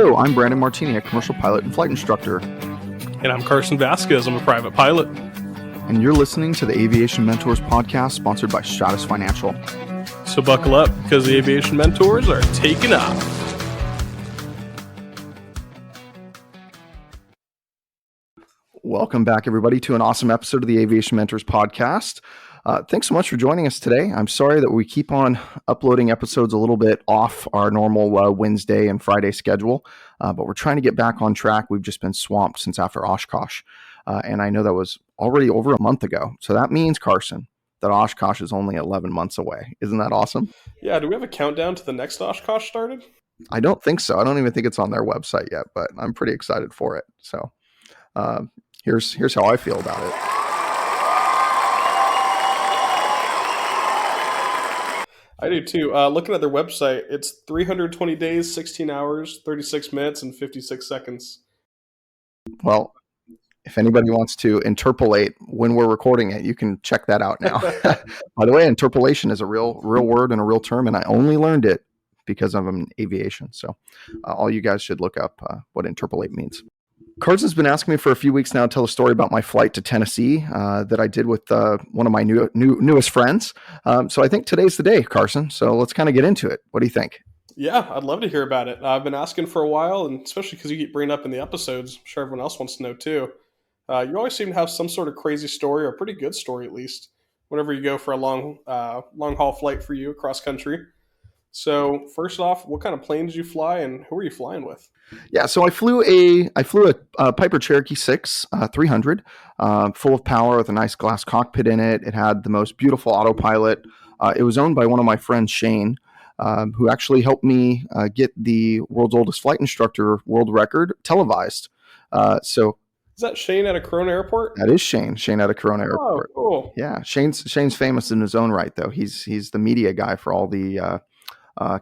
Hello, I'm Brandon Martini, a commercial pilot and flight instructor. And I'm Carson Vasquez. I'm a private pilot. And you're listening to the Aviation Mentors podcast sponsored by Stratus Financial. So buckle up because the Aviation Mentors are taking off. Welcome back, everybody, to an awesome episode of the Aviation Mentors podcast. Thanks so much for joining us today. I'm sorry that we keep on uploading episodes a little bit off our normal Wednesday and Friday schedule, but we're trying to get back on track. We've just been swamped since after Oshkosh, and I know that was already over a month ago. So that means, Carson, that Oshkosh is only 11 months away. Isn't that awesome? Yeah, do we have a countdown to the next Oshkosh started? I don't think so. I don't even think it's on their website yet, but I'm pretty excited for it. So here's how I feel about it. I do too. Looking at their website, it's 320 days, 16 hours, 36 minutes, and 56 seconds. Well, if anybody wants to interpolate when we're recording it, you can check that out now. By the way, interpolation is a real word and a real term, and I only learned it because I'm in aviation. So all you guys should look up what interpolate means. Carson's been asking me for a few weeks now to tell a story about my flight to Tennessee that I did with one of my newest friends. So I think today's the day, Carson. So let's kind of get into it. What do you think? Yeah, I'd love to hear about it. I've been asking for a while, and especially because you keep bringing up in the episodes, I'm sure everyone else wants to know too. You always seem to have some sort of crazy story, or a pretty good story at least, whenever you go for a long haul flight for you across country. So first off, what kind of plane did you fly, and who were you flying with? Yeah, so I flew a Piper Cherokee 6 300, full of power with a nice glass cockpit in it. It had the most beautiful autopilot. It was owned by one of my friends, Shane, who actually helped me get the world's oldest flight instructor world record televised. So is that Shane at a Corona Airport? That is Shane at a Corona Airport. Oh, cool. Yeah, Shane's famous in his own right, though. He's the media guy for all the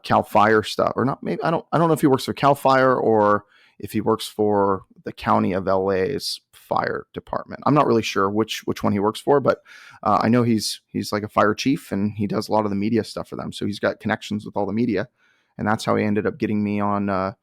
Cal Fire stuff, or not. Maybe I don't know if he works for Cal Fire or if he works for the County of LA's fire department. I'm not really sure which one he works for, but I know he's like a fire chief and he does a lot of the media stuff for them. So he's got connections with all the media, and that's how he ended up getting me on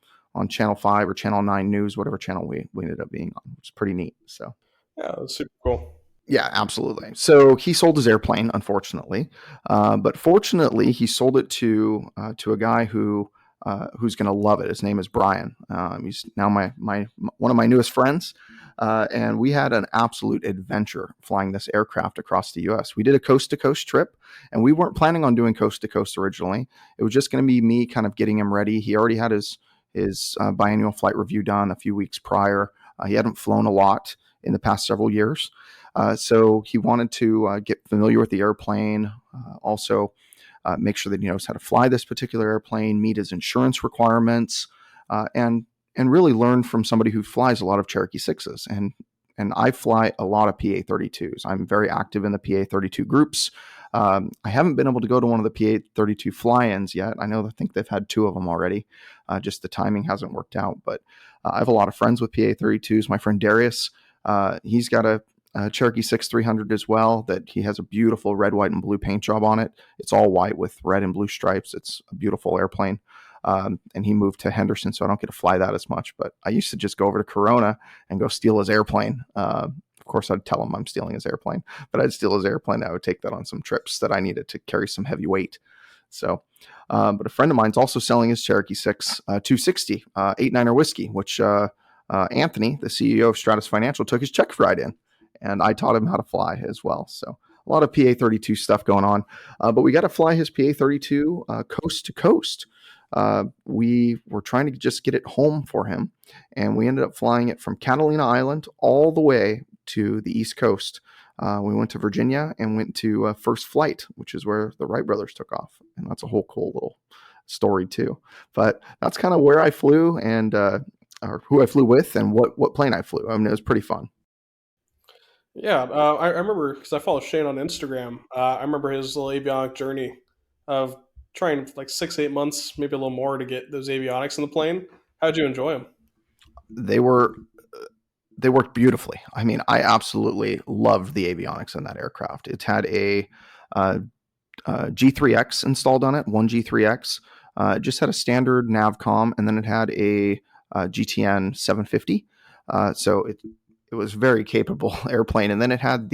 Channel 5 or Channel 9 News, whatever channel we ended up being on. It's pretty neat. So yeah, that's super cool. Yeah, absolutely. So he sold his airplane, unfortunately, but fortunately, he sold it to a guy who's going to love it. His name is Brian. He's now my one of my newest friends, and we had an absolute adventure flying this aircraft across the U.S. We did a coast-to-coast trip, and we weren't planning on doing coast-to-coast originally. It was just going to be me kind of getting him ready. He already had his biannual flight review done a few weeks prior. He hadn't flown a lot in the past several years. So he wanted to get familiar with the airplane, also make sure that he knows how to fly this particular airplane, meet his insurance requirements, and really learn from somebody who flies a lot of Cherokee 6s. And I fly a lot of PA-32s. I'm very active in the PA-32 groups. I haven't been able to go to one of the PA-32 fly-ins yet. I think they've had 2 of them already. Just the timing hasn't worked out. But I have a lot of friends with PA-32s. My friend Darius, he's got a Cherokee 6 300 as well, that he has a beautiful red, white, and blue paint job on it. It's all white with red and blue stripes. It's a beautiful airplane. And he moved to Henderson, so I don't get to fly that as much. But I used to just go over to Corona and go steal his airplane. Of course, I'd tell him I'm stealing his airplane, but I'd steal his airplane. I would take that on some trips that I needed to carry some heavy weight. So, but a friend of mine's also selling his Cherokee 6 260 8-9er whiskey, which Anthony, the CEO of Stratus Financial, took his check ride in. And I taught him how to fly as well. So a lot of PA-32 stuff going on. But we got to fly his PA-32 coast to coast. We were trying to just get it home for him. And we ended up flying it from Catalina Island all the way to the East Coast. We went to Virginia and went to First Flight, which is where the Wright brothers took off. And that's a whole cool little story too. But that's kind of where I flew and or who I flew with and what plane I flew. I mean, it was pretty fun. Yeah, I remember because I follow Shane on Instagram. I remember his little avionic journey of trying like 6-8 months, maybe a little more, to get those avionics in the plane. How'd you enjoy them? They worked beautifully. I mean, I absolutely loved the avionics in that aircraft. It had a G3X installed on it, one G3X. It just had a standard NavCom, and then it had a GTN 750. So it was very capable airplane. And then it had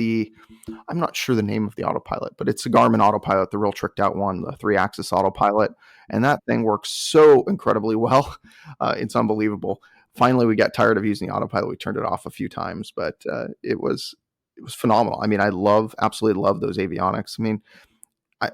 I'm not sure the name of the autopilot, but it's a Garmin autopilot, the real tricked out one, the 3-axis autopilot. And that thing works so incredibly well. It's unbelievable. Finally, we got tired of using the autopilot. We turned it off a few times, but it was phenomenal. I mean, I absolutely love those avionics. I mean,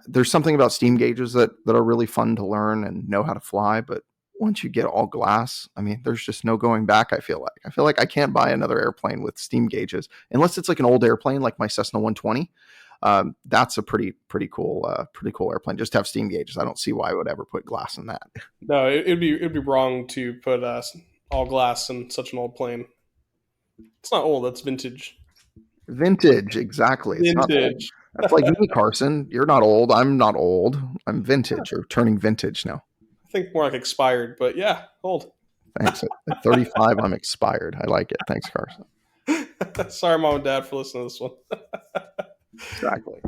there's something about steam gauges that are really fun to learn and know how to fly, but once you get all glass, I mean, there's just no going back. I feel like I can't buy another airplane with steam gauges unless it's like an old airplane, like my Cessna 120. That's a pretty cool airplane. Just to have steam gauges. I don't see why I would ever put glass in that. No, it'd be wrong to put all glass in such an old plane. It's not old. That's vintage. Vintage, exactly. It's not old. Vintage. That's like me, Carson. You're not old. I'm not old. I'm vintage or turning vintage now. I think more like expired, but yeah, old. Thanks. At 35, I'm expired. I like it. Thanks, Carson. Sorry, Mom and Dad, for listening to this one. Exactly.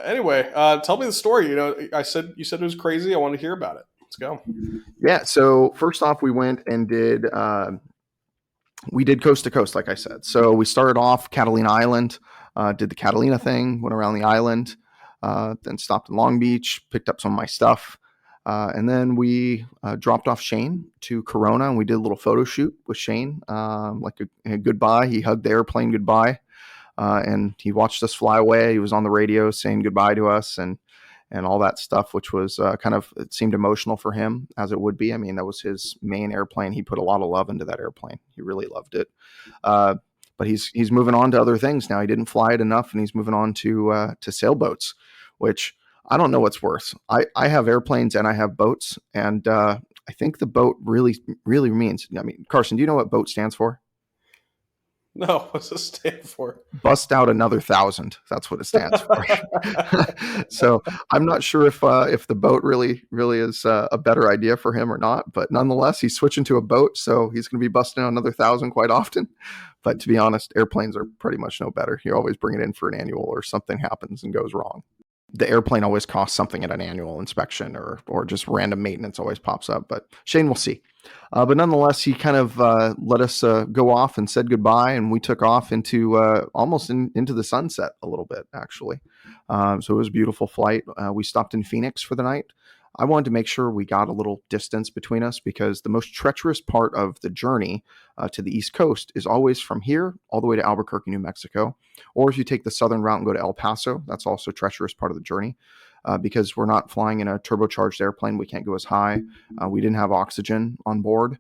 Anyway, tell me the story. You know, you said it was crazy. I want to hear about it. Let's go. Yeah. So first off, we went and did coast to coast, like I said. So we started off Catalina Island, did the Catalina thing, went around the island, then stopped in Long Beach, picked up some of my stuff. And then we dropped off Shane to Corona, and we did a little photo shoot with Shane, like a goodbye. He hugged the airplane goodbye, and he watched us fly away. He was on the radio saying goodbye to us and all that stuff, which was it seemed emotional for him, as it would be. I mean, that was his main airplane. He put a lot of love into that airplane. He really loved it. But he's moving on to other things now. He didn't fly it enough, and he's moving on to sailboats, which I don't know what's worse. I have airplanes and I have boats, and I think the boat really means. I mean, Carson, do you know what boat stands for? No, what's it stand for? Bust out another 1,000. That's what it stands for. So I'm not sure if the boat really is a better idea for him or not. But nonetheless, he's switching to a boat, so he's going to be busting out another 1,000 quite often. But to be honest, airplanes are pretty much no better. You always bring it in for an annual, or something happens and goes wrong. The airplane always costs something at an annual inspection, or just random maintenance always pops up. But Shane will see. But nonetheless, he kind of let us go off and said goodbye, and we took off into almost into the sunset a little bit, actually. So it was a beautiful flight. We stopped in Phoenix for the night. I wanted to make sure we got a little distance between us, because the most treacherous part of the journey to the East Coast is always from here all the way to Albuquerque, New Mexico. Or if you take the southern route and go to El Paso, that's also a treacherous part of the journey. Because we're not flying in a turbocharged airplane. We can't go as high. We didn't have oxygen on board,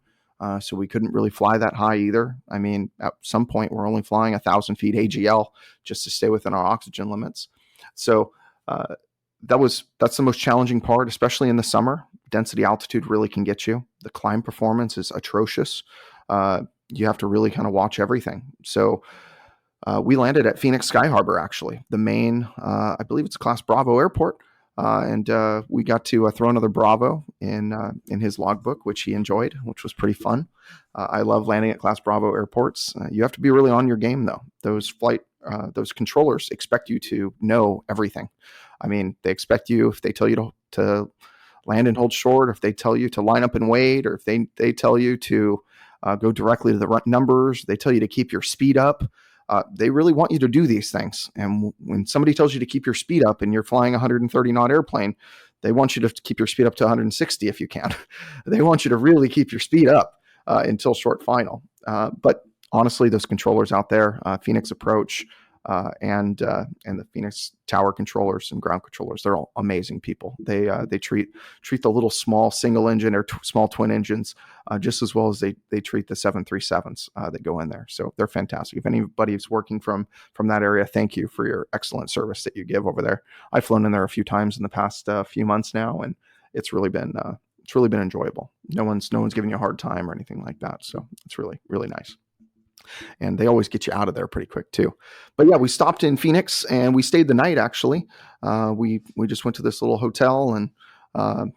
so we couldn't really fly that high either. I mean, at some point, we're only flying 1,000 feet AGL just to stay within our oxygen limits. So that's the most challenging part, especially in the summer. Density altitude really can get you. The climb performance is atrocious. You have to really kind of watch everything. So we landed at Phoenix Sky Harbor, actually, the main, I believe it's Class Bravo airport. And we got to throw another Bravo in his logbook, which he enjoyed, which was pretty fun. I love landing at Class Bravo airports. You have to be really on your game, though. Those controllers expect you to know everything. I mean, they expect you, if they tell you to land and hold short, or if they tell you to line up and wait, or if they tell you to go directly to the numbers, they tell you to keep your speed up. They really want you to do these things. And when somebody tells you to keep your speed up and you're flying a 130 knot airplane, they want you to keep your speed up to 160 if you can. They want you to really keep your speed up until short final. But honestly, those controllers out there, Phoenix Approach and the Phoenix Tower controllers and ground controllers, they're all amazing people. They treat the little small single engine or small twin engines just as well as they treat the 737s that go in there. So they're fantastic. If anybody's working from that area, thank you for your excellent service that you give over there. I've flown in there a few times in the past few months now, and it's really been enjoyable. No one's giving you a hard time or anything like that. So it's really, really nice. And they always get you out of there pretty quick too. But yeah, we stopped in Phoenix and we stayed the night. Actually, we just went to this little hotel and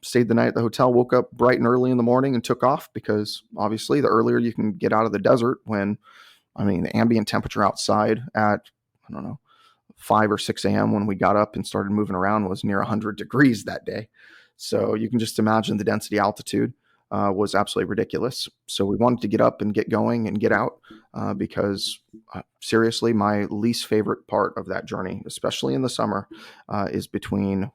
stayed the night at the hotel. Woke up bright and early in the morning and took off, because obviously the earlier you can get out of the desert, the ambient temperature outside at 5 or 6 a.m. when we got up and started moving around was near 100 degrees that day. So you can just imagine the density altitude. was absolutely ridiculous. So we wanted to get up and get going and get out because seriously, my least favorite part of that journey, especially in the summer, is between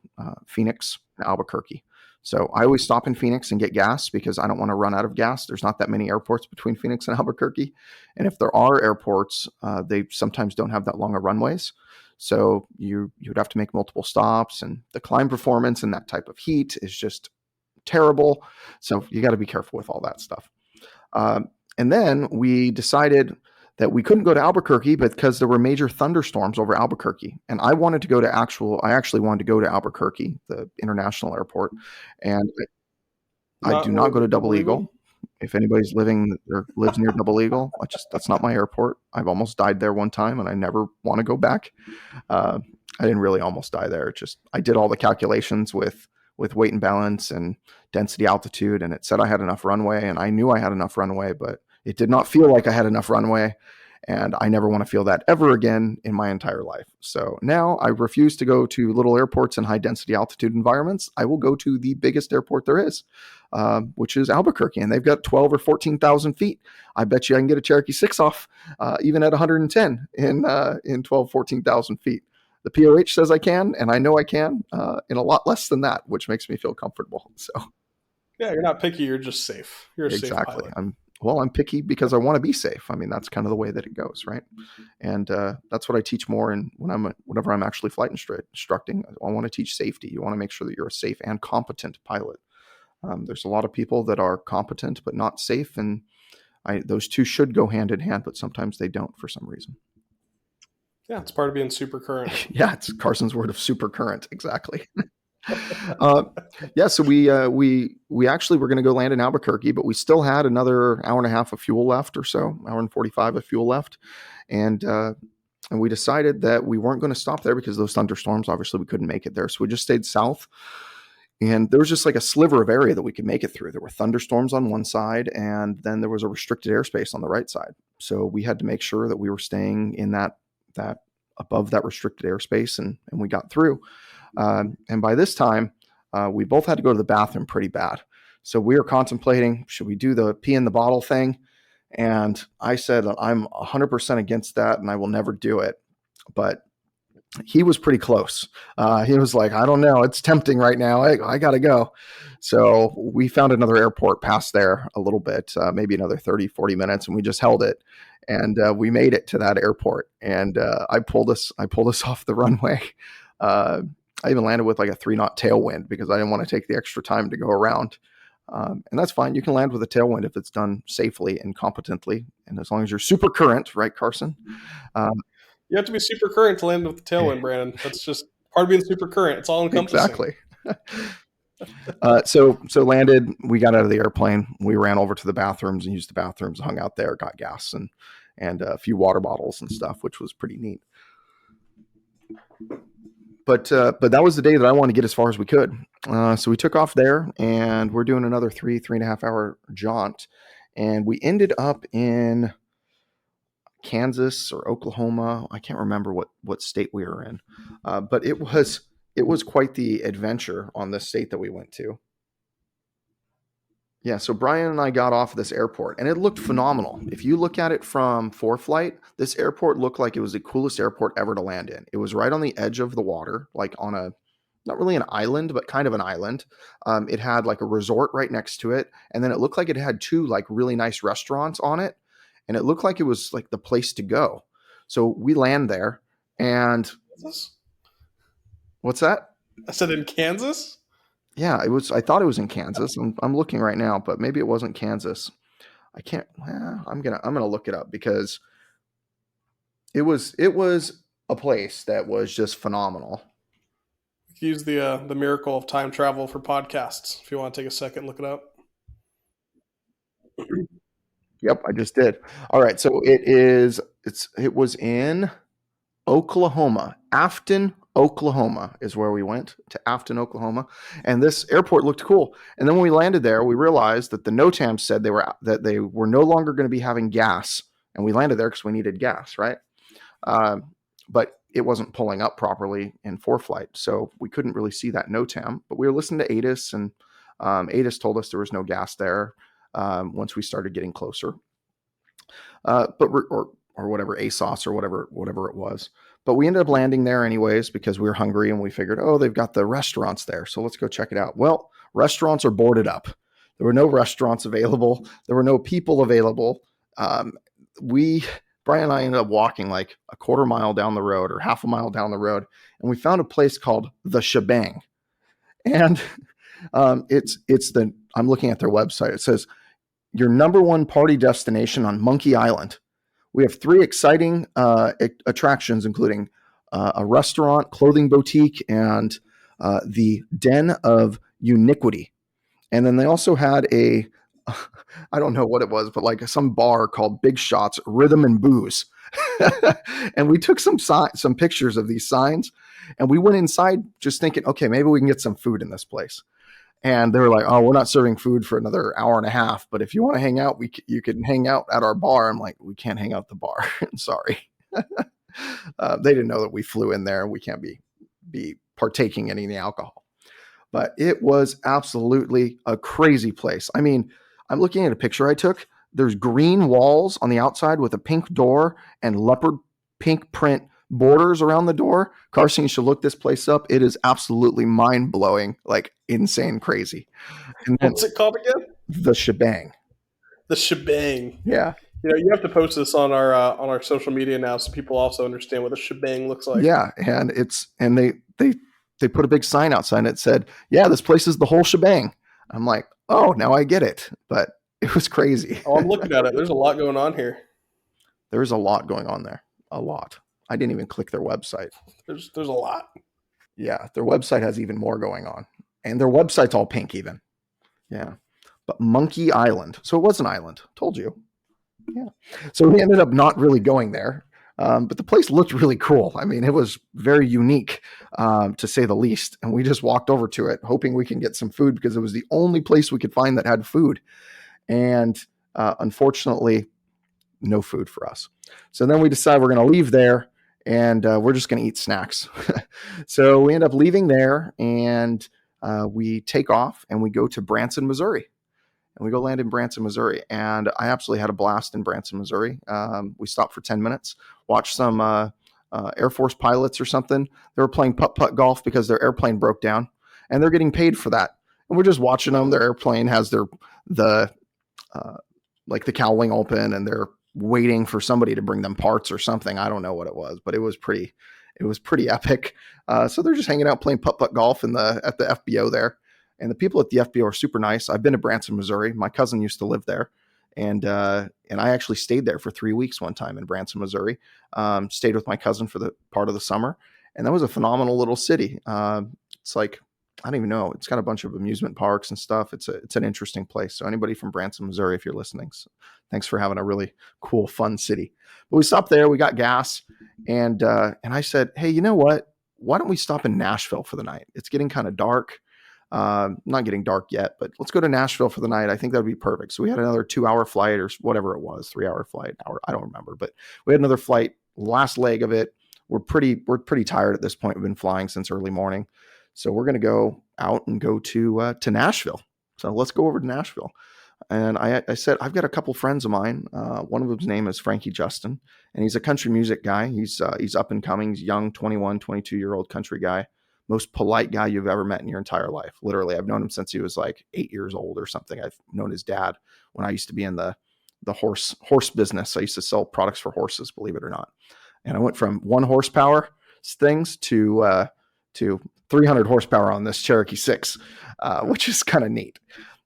Phoenix and Albuquerque. So I always stop in Phoenix and get gas because I don't want to run out of gas. There's not that many airports between Phoenix and Albuquerque. And if there are airports, they sometimes don't have that long of runways. So you would have to make multiple stops, and the climb performance in that type of heat is just terrible. So you got to be careful with all that stuff. And then we decided that we couldn't go to Albuquerque because there were major thunderstorms over Albuquerque. And I actually wanted to go to Albuquerque, the international airport. And I do not go to Double Eagle. If anybody's living or lives near Double Eagle, that's not my airport. I've almost died there one time and I never want to go back. I didn't really almost die there. I did all the calculations with weight and balance and density altitude, and it said I had enough runway, and I knew I had enough runway, but it did not feel like I had enough runway, and I never want to feel that ever again in my entire life. So now I refuse to go to little airports and high density altitude environments. I will go to the biggest airport there is, which is Albuquerque, and they've got 12 or 14,000 feet. I bet you I can get a Cherokee 6 off even at 110 in 12, 14,000 feet. The POH says I can, and I know I can in a lot less than that, which makes me feel comfortable. So, yeah, you're not picky. You're just safe. You're a safe pilot. I'm picky because I want to be safe. I mean, that's kind of the way that it goes, right? And that's what I teach more. And whenever I'm actually flight instructing, I want to teach safety. You want to make sure that you're a safe and competent pilot. There's a lot of people that are competent but not safe, and those two should go hand in hand, but sometimes they don't for some reason. Yeah, it's part of being super current. Yeah, it's Carson's word of super current. Exactly. So we actually were going to go land in Albuquerque, but we still had another hour and a half of fuel left, or so, hour and 45 of fuel left. And we decided that we weren't going to stop there because of those thunderstorms. Obviously, we couldn't make it there. So we just stayed south. And there was just like a sliver of area that we could make it through. There were thunderstorms on one side, and then there was a restricted airspace on the right side. So we had to make sure that we were staying in that above that restricted airspace, and we got through. And by this time, we both had to go to the bathroom pretty bad. So we were contemplating, should we do the pee in the bottle thing? And I said, I'm 100% against that, and I will never do it. But he was pretty close. He was like, I don't know. It's tempting right now. I got to go. So we found another airport past there a little bit, maybe another 30, 40 minutes, and we just held it. And we made it to that airport. And I pulled us off the runway. I even landed with like a 3-knot tailwind because I didn't want to take the extra time to go around. And that's fine. You can land with a tailwind if it's done safely and competently. And as long as you're super current, right, Carson? You have to be super current to land with the tailwind, Brandon. That's just part of being super current. It's all encompassing. Exactly. So landed, we got out of the airplane. We ran over to the bathrooms and used the bathrooms, hung out there, got gas and a few water bottles and stuff, which was pretty neat. But that was the day that I wanted to get as far as we could. So we took off there, and we're doing another 3.5 hour jaunt. And we ended up in Kansas or Oklahoma. I can't remember what state we were in. But it was quite the adventure on this state that we went to. Yeah, so Brian and I got off this airport, and it looked phenomenal. If you look at it from ForeFlight, this airport looked like it was the coolest airport ever to land in. It was right on the edge of the water, like on not really an island, but kind of an island. It had like a resort right next to it, and then it looked like it had 2 like really nice restaurants on it, and it looked like it was like the place to go. So we land there, and what's that? I said in Kansas? Yeah, it was. I thought it was in Kansas. I'm looking right now, but maybe it wasn't Kansas. I can't. I'm gonna look it up because it was a place that was just phenomenal. Use the miracle of time travel for podcasts. If you want to take a second, look it up. Yep, I just did. All right, so it was in Oklahoma. Afton, Oklahoma is where we went, to Afton, Oklahoma. And this airport looked cool. And then when we landed there, we realized that the NOTAM said that they were no longer going to be having gas. And we landed there because we needed gas, right? But it wasn't pulling up properly in ForeFlight. So we couldn't really see that NOTAM. But we were listening to ATIS and ATIS told us there was no gas there once we started getting closer. Or whatever, ASOS or whatever it was. But we ended up landing there anyways because we were hungry and we figured, oh, they've got the restaurants there, so let's go check it out. Well, restaurants are boarded up. There were no restaurants available. There were no people available. Brian and I ended up walking like a quarter mile down the road or half a mile down the road, and we found a place called The Shebang. And I'm looking at their website. It says, your number one party destination on Monkey Island. We have 3 exciting attractions, including a restaurant, clothing boutique, and the Den of Uniquity. And then they also had I don't know what it was, but like some bar called Big Shots Rhythm and Booze. And we took some pictures of these signs, and we went inside just thinking, okay, maybe we can get some food in this place. And they were like, oh, we're not serving food for another hour and a half, but if you want to hang out, you can hang out at our bar. I'm like, we can't hang out at the bar. Sorry. They didn't know that we flew in there and we can't be partaking in any alcohol. But it was absolutely a crazy place. I mean, I'm looking at a picture I took. There's green walls on the outside with a pink door and leopard pink print borders around the door. Carson, you should look this place up. It is absolutely mind-blowing, like insane crazy. And what's it called again? The Shebang. The Shebang. Yeah. You have to post this on our social media now so people also understand what a shebang looks like. Yeah, and they put a big sign outside and it said, yeah, this place is the whole shebang. I'm like, oh, now I get it. But it was crazy. Oh, I'm looking at it. There's a lot going on here. There's a lot going on there. A lot. I didn't even click their website. There's a lot. Yeah, their website has even more going on. And their website's all pink even. Yeah. But Monkey Island. So it was an island. Told you. Yeah. So we ended up not really going there. But the place looked really cool. I mean, it was very unique, to say the least. And we just walked over to it, hoping we can get some food because it was the only place we could find that had food. And unfortunately, no food for us. So then we decided we're going to leave there and we're just going to eat snacks. So we end up leaving there and we take off and we go to Branson, Missouri. And we go land in Branson, Missouri. And I absolutely had a blast in Branson, Missouri. We stopped for 10 minutes, watched some Air Force pilots or something. They were playing putt-putt golf because their airplane broke down. And they're getting paid for that. And we're just watching them. Their airplane has the cowling open and they're waiting for somebody to bring them parts or something. I don't know what it was, but it was pretty epic. So they're just hanging out playing putt-putt golf at the FBO there. And the people at the FBO are super nice. I've been to Branson, Missouri. My cousin used to live there. And I actually stayed there for 3 weeks one time in Branson, Missouri. Stayed with my cousin for the part of the summer. And that was a phenomenal little city. It's like, I don't even know. It's got a bunch of amusement parks and stuff. It's an interesting place. So anybody from Branson, Missouri, if you're listening, thanks for having a really cool, fun city. But we stopped there. We got gas. And I said, hey, you know what? Why don't we stop in Nashville for the night? It's getting kind of dark. Not getting dark yet, but let's go to Nashville for the night. I think that would be perfect. So we had another 2-hour flight or whatever it was, 3-hour flight, hour. I don't remember, but we had another flight, last leg of it. We're pretty tired at this point. We've been flying since early morning. So we're going to go out and go to Nashville. So let's go over to Nashville. And I said, I've got a couple friends of mine. One of them's name is Frankie Justin, and he's a country music guy. He's up and coming. He's young, 21, 22-year-old country guy. Most polite guy you've ever met in your entire life. Literally, I've known him since he was like 8 years old or something. I've known his dad when I used to be in the horse business. I used to sell products for horses, believe it or not. And I went from 1 horsepower things to 300 horsepower on this Cherokee 6, which is kind of neat.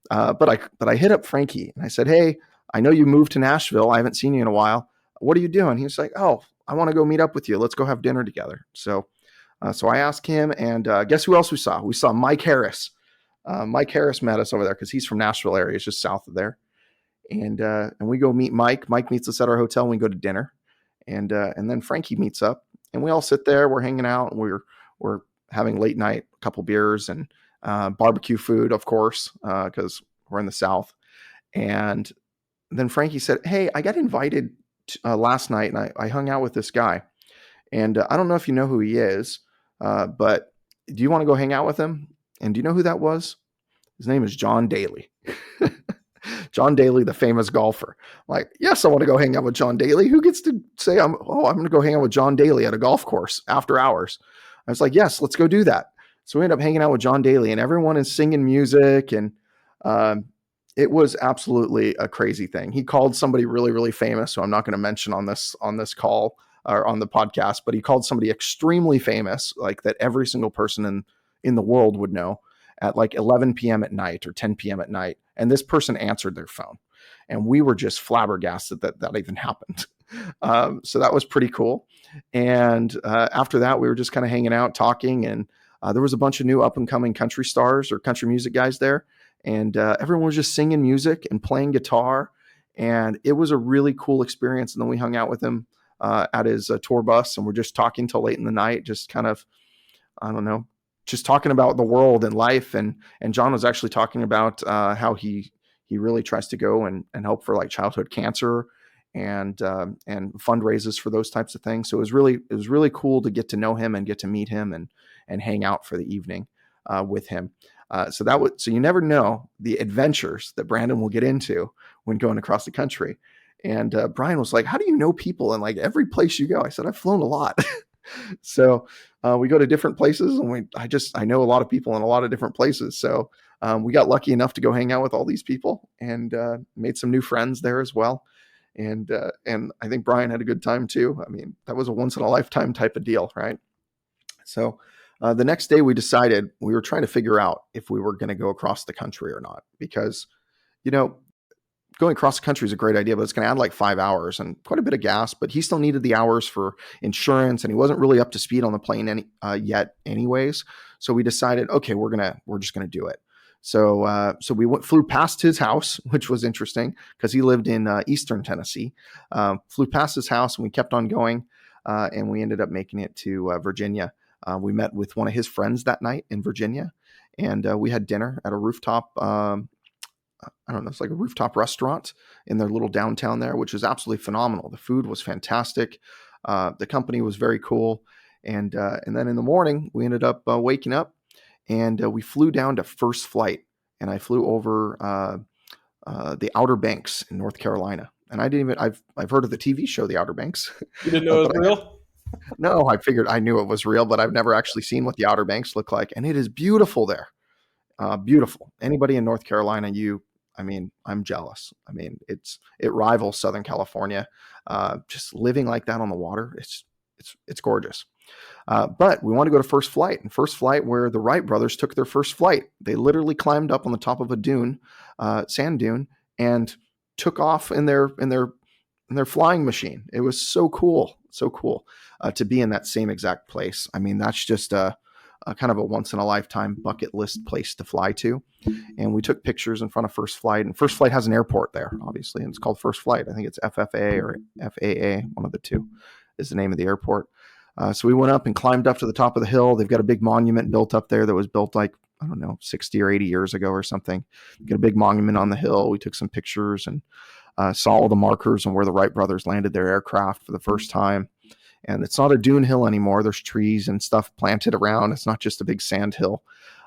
But I hit up Frankie and I said, hey, I know you moved to Nashville. I haven't seen you in a while. What are you doing? He was like, oh, I want to go meet up with you. Let's go have dinner together. So I asked him, and guess who else we saw? We saw Mike Harris. Mike Harris met us over there because he's from Nashville area. It's just south of there. And we go meet Mike. Mike meets us at our hotel and we go to dinner. And then Frankie meets up and we all sit there. We're hanging out and we're having late night, a couple beers and barbecue food, of course, because we're in the South. And then Frankie said, hey, I got invited last night and I hung out with this guy. And I don't know if you know who he is, but do you want to go hang out with him? And do you know who that was? His name is John Daly. John Daly, the famous golfer. Like, yes, I want to go hang out with John Daly. Who gets to say I'm going to go hang out with John Daly at a golf course after hours? I was like, yes, let's go do that. So we ended up hanging out with John Daly, and everyone is singing music, and it was absolutely a crazy thing. He called somebody really, really famous, who I'm not going to mention on this call or on the podcast, but he called somebody extremely famous, like that every single person in the world would know, at like 11 p.m. at night or 10 p.m. at night. And this person answered their phone. And we were just flabbergasted that even happened. So that was pretty cool. And after that, we were just kind of hanging out, talking. And there was a bunch of new up and coming country stars or country music guys there. And everyone was just singing music and playing guitar. And it was a really cool experience. And then we hung out with him at his tour bus, and we're just talking till late in the night, just kind of, I don't know, just talking about the world and life. And John was actually talking about how he really tries to go and help for like childhood cancer and fundraisers for those types of things. So it was really cool to get to know him and get to meet him and hang out for the evening with him. So you never know the adventures that Brandon will get into when going across the country. And Brian was like, how do you know people in like every place you go? I said, I've flown a lot. So we go to different places, and I know a lot of people in a lot of different places. So we got lucky enough to go hang out with all these people and made some new friends there as well. And I think Brian had a good time too. I mean, that was a once in a lifetime type of deal, right? So the next day we decided we were trying to figure out if we were going to go across the country or not, because, going across the country is a great idea, but it's going to add like 5 hours and quite a bit of gas. But he still needed the hours for insurance, and he wasn't really up to speed on the plane yet anyways. So we decided, okay, we're just going to do it. So we flew past his house, which was interesting because he lived in Eastern Tennessee. Flew past his house, and we kept on going, and we ended up making it to Virginia. We met with one of his friends that night in Virginia, and we had dinner at a rooftop. I don't know, it's like a rooftop restaurant in their little downtown there, which is absolutely phenomenal. The food was fantastic. The company was very cool. And then in the morning, we ended up waking up, and we flew down to First Flight, and I flew over the Outer Banks in North Carolina. And I've heard of the TV show, The Outer Banks. You didn't know it was real? No, I knew it was real, but I've never actually seen what the Outer Banks look like. And it is beautiful there. Beautiful. Anybody in North Carolina, I'm jealous. I mean, it rivals Southern California. Just living like that on the water, it's gorgeous. But we want to go to First Flight, and First Flight, where the Wright brothers took their first flight. They literally climbed up on the top of a dune, sand dune, and took off in their flying machine. It was so cool to be in that same exact place. I mean, that's just a kind of a once in a lifetime bucket list place to fly to. And we took pictures in front of First Flight, and First Flight has an airport there, obviously, and it's called First Flight. I think it's FFA or FAA, one of the two is the name of the airport. So we went up and climbed up to the top of the hill. They've got a big monument built up there that was built like, I don't know, 60 or 80 years ago or something. Got a big monument on the hill. We took some pictures and saw all the markers on where the Wright brothers landed their aircraft for the first time. And it's not a dune hill anymore. There's trees and stuff planted around. It's not just a big sand hill,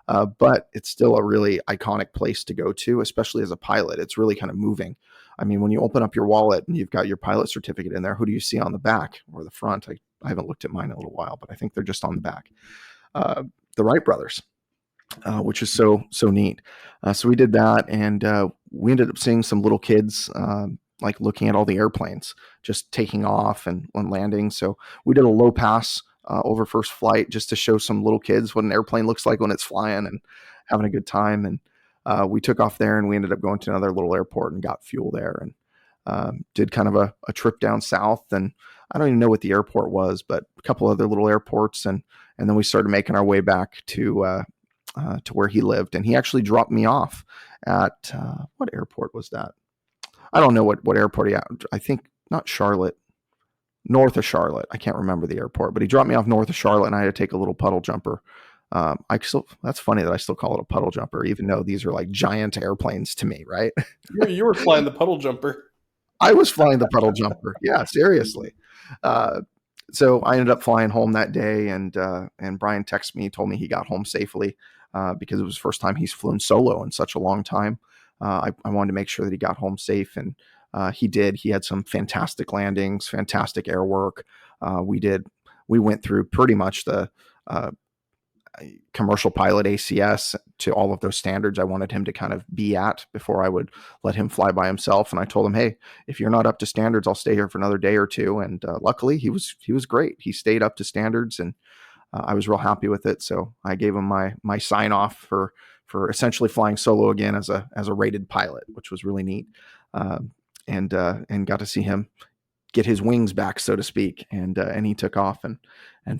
but it's still a really iconic place to go to, especially as a pilot. It's really kind of moving. I mean, when you open up your wallet and you've got your pilot certificate in there, who do you see on the back or the front? I haven't looked at mine in a little while, but I think they're just on the back. The Wright brothers, which is so neat. So we did that, and we ended up seeing some little kids like looking at all the airplanes just taking off and landing. So we did a low pass over First Flight just to show some little kids what an airplane looks like when it's flying and having a good time. And we took off there, and we ended up going to another little airport and got fuel there, and did kind of a trip down south. And I don't even know what the airport was, but a couple other little airports. And then we started making our way back to where he lived. And he actually dropped me off at what airport was that? I don't know what airport I think not Charlotte, north of Charlotte. I can't remember the airport, but he dropped me off north of Charlotte, and I had to take a little puddle jumper. That's funny that I still call it a puddle jumper, even though these are like giant airplanes to me, right? You were flying the puddle jumper. I was flying the puddle jumper. Yeah, seriously. So I ended up flying home that day, and Brian texted me, told me he got home safely. because it was the first time he's flown solo in such a long time. I wanted to make sure that he got home safe, and he did. He had some fantastic landings, fantastic air work. We went through pretty much the commercial pilot ACS to all of those standards I wanted him to kind of be at before I would let him fly by himself. And I told him, hey, if you're not up to standards, I'll stay here for another day or two. And luckily he was great. He stayed up to standards, and I was real happy with it. So I gave him my sign off for essentially flying solo again as a rated pilot, which was really neat. And got to see him get his wings back, so to speak. And he took off and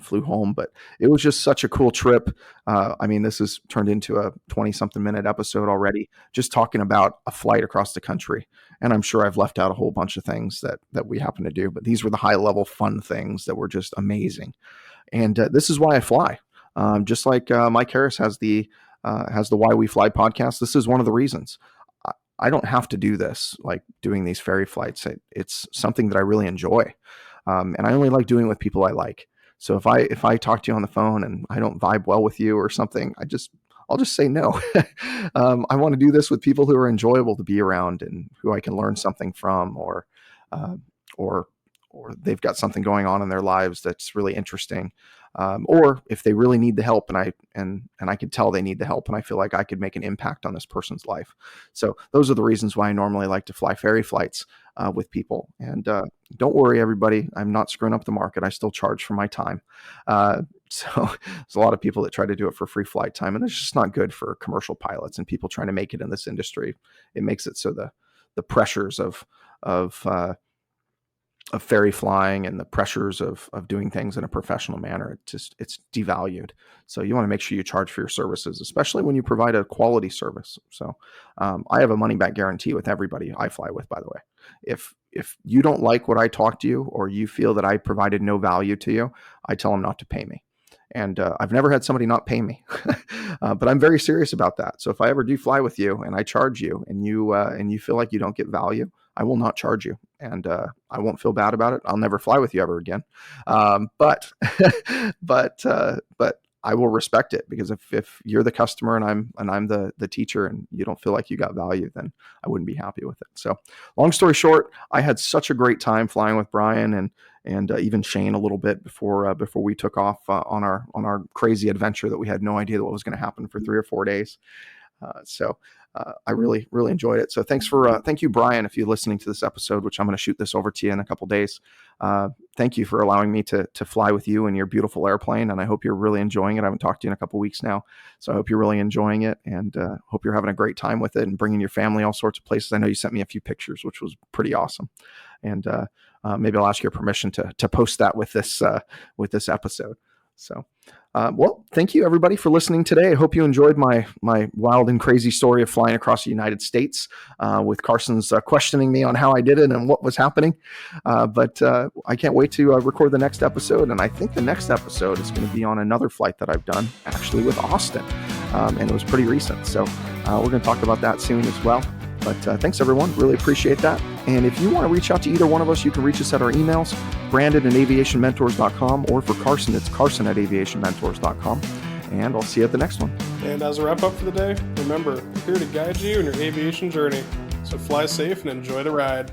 flew home. But it was just such a cool trip. I mean, this has turned into a 20-something minute episode already, just talking about a flight across the country. And I'm sure I've left out a whole bunch of things that we happen to do, but these were the high level fun things that were just amazing. And this is why I fly. Just like Mike Harris has the Why We Fly podcast. This is one of the reasons. I don't have to do this, like doing these ferry flights. It's something that I really enjoy. And I only like doing it with people I like. So if I talk to you on the phone and I don't vibe well with you or something, I'll just say no. I want to do this with people who are enjoyable to be around and who I can learn something from, or they've got something going on in their lives that's really interesting. Or if they really need the help, and I could tell they need the help, and I feel like I could make an impact on this person's life. So those are the reasons why I normally like to fly ferry flights with people. And don't worry, everybody, I'm not screwing up the market. I still charge for my time. So there's a lot of people that try to do it for free flight time, and it's just not good for commercial pilots and people trying to make it in this industry. It makes it so the pressures of ferry flying and the pressures of doing things in a professional manner, it's devalued. So you want to make sure you charge for your services, especially when you provide a quality service. So I have a money back guarantee with everybody I fly with, by the way. If you don't like what I talk to you, or you feel that I provided no value to you, I tell them not to pay me. And I've never had somebody not pay me, but I'm very serious about that. So if I ever do fly with you and I charge you, and you feel like you don't get value, I will not charge you, and I won't feel bad about it. I'll never fly with you ever again. But I will respect it, because if you're the customer and I'm the teacher, and you don't feel like you got value, then I wouldn't be happy with it. So long story short, I had such a great time flying with Brian and even Shane a little bit before we took off on our crazy adventure that we had no idea what was going to happen for 3 or 4 days. So I really, really enjoyed it. So thank you, Brian, if you're listening to this episode, which I'm going to shoot this over to you in a couple days. Thank you for allowing me to fly with you in your beautiful airplane. And I hope you're really enjoying it. I haven't talked to you in a couple weeks now. So I hope you're really enjoying it, and hope you're having a great time with it and bringing your family all sorts of places. I know you sent me a few pictures, which was pretty awesome. And maybe I'll ask your permission to post that with this episode. So, well, thank you everybody for listening today. I hope you enjoyed my wild and crazy story of flying across the United States, with Carson's questioning me on how I did it and what was happening. But I can't wait to record the next episode. And I think the next episode is going to be on another flight that I've done, actually with Austin. And it was pretty recent. So we're going to talk about that soon as well. But thanks, everyone. Really appreciate that. And if you want to reach out to either one of us, you can reach us at our emails, brandon@aviationmentors.com, or for Carson, it's carson@aviationmentors.com. And I'll see you at the next one. And as a wrap up for the day, remember, we're here to guide you in your aviation journey. So fly safe and enjoy the ride.